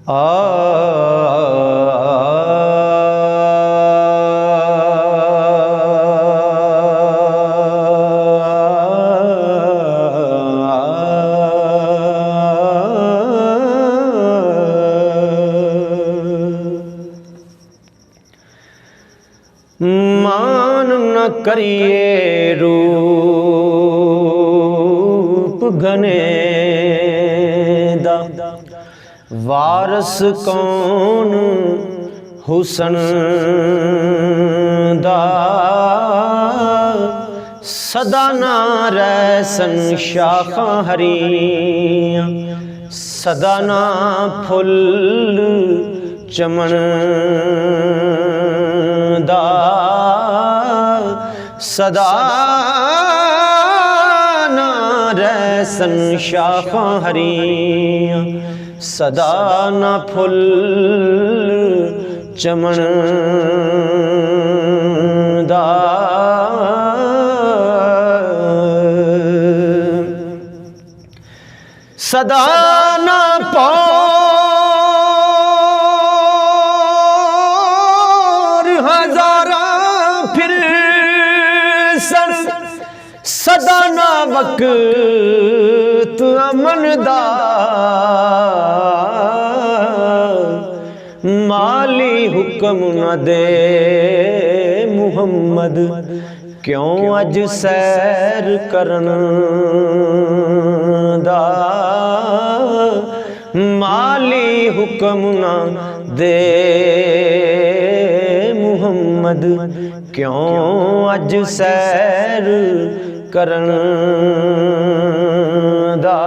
मान न करिए रूप घने दा, वारस कौन हुसन दा। सदा ना रहसन शाखां हरियां, सदा ना फुल चमन दा। सदा ना रहसन शाखां हरियां, सदा ना फुल चमन दा। सदा ना पौर हजारा फिर सन, सदा ना वक्त अमन दा। माली हुक्म न दे मुहम्मद, क्यों अज सैर करन दा। माली हुक्म न दे मुहम्मद, क्यों अज सैर करन दा।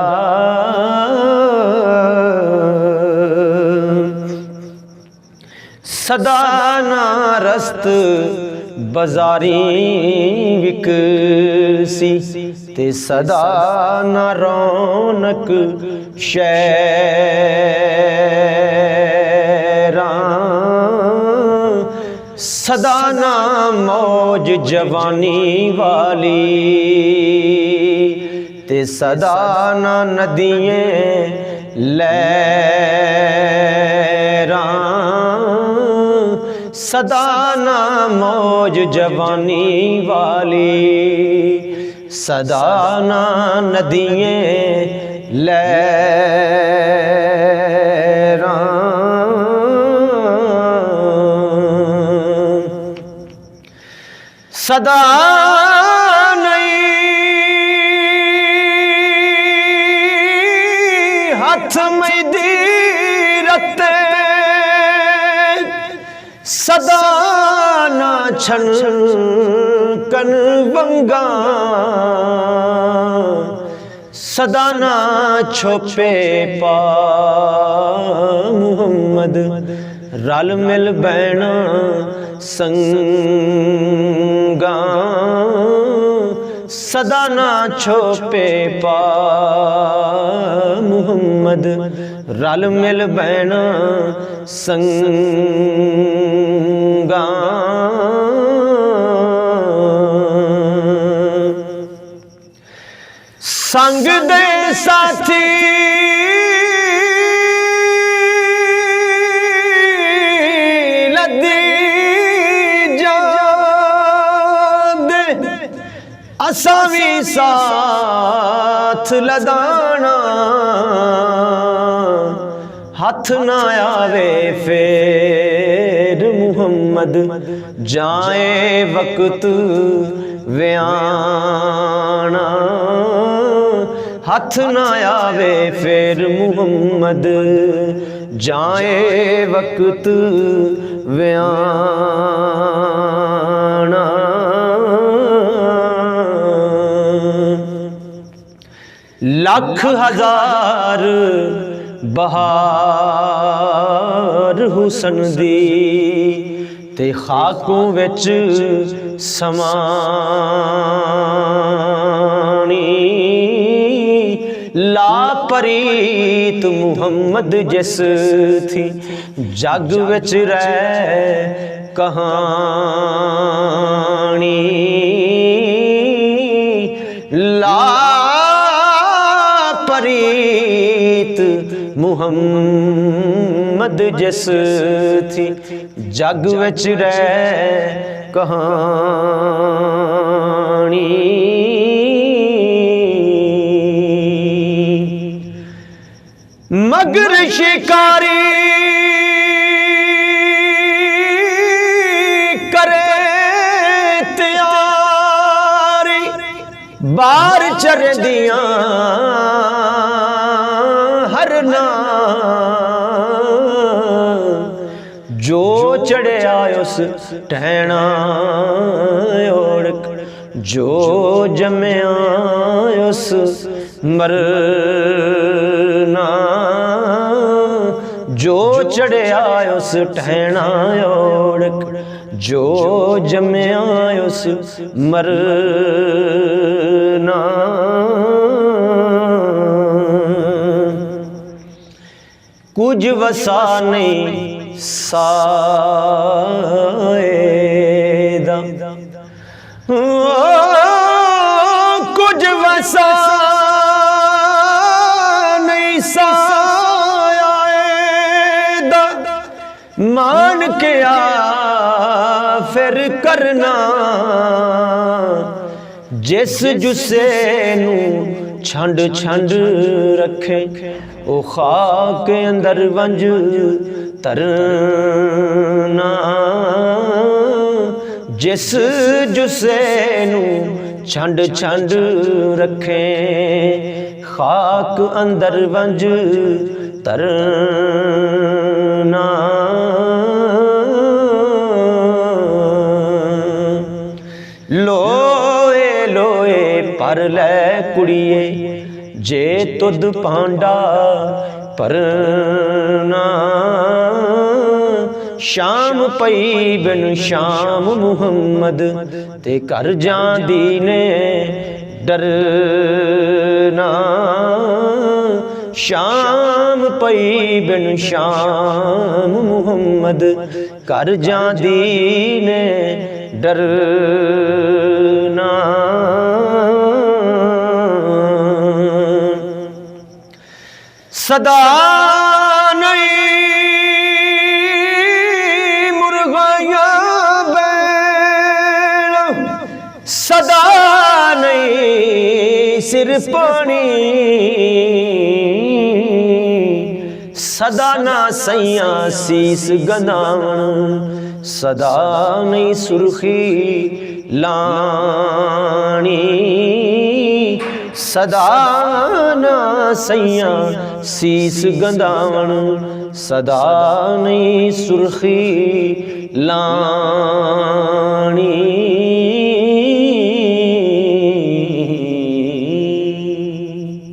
सदा ना रस्त बाजारी विकसी, ते सदा ना रौनक शहरां। सदा ना मौज जवानी वाली, ते सदा ना नदियाँ लहरां। सदा ना मौज जवानी वाली, सदा ना नदियाँ लहरां। सदा नहीं हाथ में दी रते, सदा ना छन कन वंगा। सदा ना छोपे पा मुहम्मद, रल मिल बैना संगा। सदा ना छोपे पा मुहम्मद, रल मिल बैना संगा। संग दे साथी लदी जादे, असां भी साथ लदाना। हाथ ना आवे फेर मुहम्मद, जाए वक्त व्याना। हाथ ना आवे फेर मुहम्मद, जाए वक्त व्याना। लख हजार बहार हुसन दी, ते खाकों विच समानी। लापरीत मुहम्मद जिस थी, जग विच रह कहानी। लापरीत मुहम्मद जिस थी जग विच रह कहानी। मगर शिकारी करे तैयारी बार चर दिया हरना जो चढ़िया उस टहना ओढ़ जो जमया उस मरना जो चढ़िया उस टहना ओढ़ जो जमया उस मरना। कुछ वसा नहीं साएदा कुछ वसा नहीं साएदा मान के आ फिर करना जिस जुस्से नू छंड छंड रखे ओ खाक अंदर वंज तरना जिस जुस्से नू छंड छंड रखे खाक अंदर वंज तरना। लोए लोए पर लै कुड़िए जे तुद पांडा परना शाम पई बिन शाम मुहम्मद ते कर जांदी ने डरना शाम पई बिन शाम मुहम्मद कर जांदी ने डरना। सदा नहीं मुर्गाया बैल सदा नहीं सिर पानी सदा ना सैया सीस गनावन सदा नहीं सुर्खी लानी सदा ना सैया सीस गंदावन सदा नहीं सुर्खी लानी।